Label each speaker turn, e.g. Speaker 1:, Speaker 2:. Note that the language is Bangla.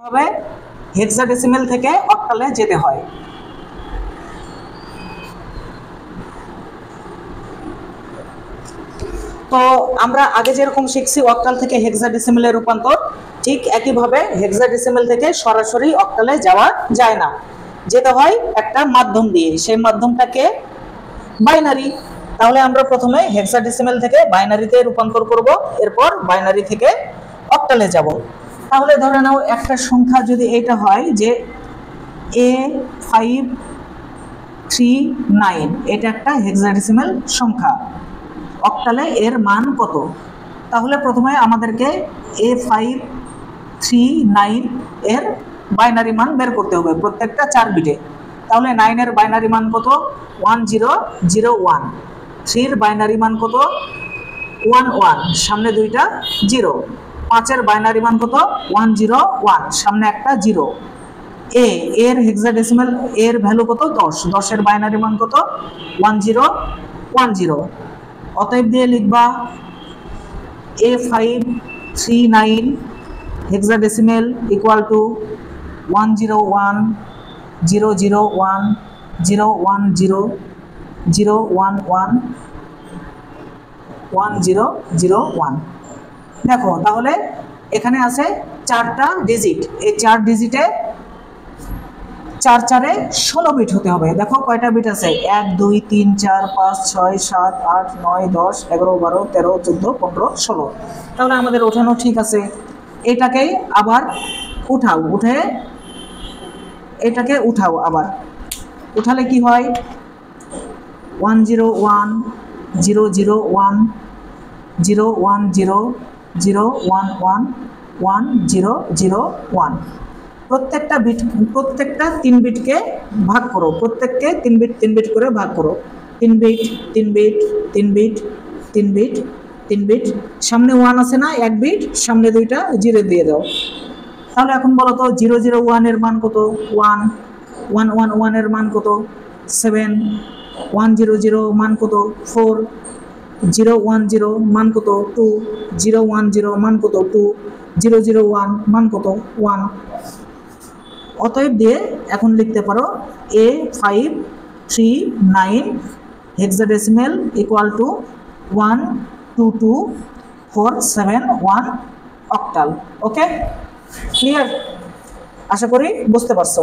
Speaker 1: হবে হেক্সাডেসিমেল থেকে অক্টালে যেতে হয়। তো আমরা আগে যেরকম শিখছি অক্টাল থেকে হেক্সাডেসিমেলে রূপান্তর, ঠিক একইভাবে হেক্সাডেসিমেল থেকে সরাসরি অক্টালে যাওয়া যায় না, যেতে হয় একটা মাধ্যম দিয়ে। সেই মাধ্যমটাকে বাইনারি। তাহলে আমরা প্রথমে হেক্সাডেসিমেল থেকে বাইনারিতে রূপান্তর করব, এরপর বাইনারি থেকে অক্টালে যাব। তাহলে ধরে নাও একটা সংখ্যা যদি এটা হয় যে A539, এটা একটা হেক্সাডেসিমেল সংখ্যা, অক্টালে এর মান কত? তাহলে প্রথমে আমাদেরকে A539 এর বাইনারি মান বের করতে হবে প্রত্যেকটা 4 বিটে। তাহলে 9 এর বাইনারি মান কত? 1001। 3 এর বাইনারি মান কত? 11, সামনে দুইটা 0। 5 এর বাইনারি মান কত? 101, সামনে একটা 0। এর হেক্সাডেসিমেল এর ভ্যালু কত? 10। 10 এর বাইনারি মান কত? 1010। অতএব দিয়ে লিখবা A539 হেক্সাডেসিমেল ইকুয়াল টু 10101011001। দেখো তাহলে এখানে আছে 4টা ডিজিট, এই 4 ডিজিটে 4 4 16 বিট হতে হবে। দেখো কয়টা বিট আছে? 1 2 3 4 5 6 7 8 9 10 11 12 13 14 15 16। তাহলে আমাদের ওঠানো ঠিক আছে। এটাকেই আবার উঠাও, উঠে এটাকে উঠাও। আবার উঠালে কি হয়? 101 001 010 011 1001। প্রত্যেকটা বিট, প্রত্যেকটা 3 বিটকে ভাগ করো, প্রত্যেককে 3 বিট 3 বিট করে ভাগ করো। 3 বিট 3 বিট 3 বিট 3 বিট 3 বিট, সামনে 1 আছে না, 1 বিট, সামনে দুইটা 0 দিয়ে দাও। তাহলে এখন বলো তো 001 এর মান কত? 1। 111 এর মান কত? 7। 100 মান কত? 4। 010 মান কত? 2। 010 মান কত? 2। 001 মান কত? 1। অতএব দিয়ে এখন লিখতে পারো A539 hexadecimal equal to 122471 octal. Okay, clear? আশা করি বুঝতে পারছো।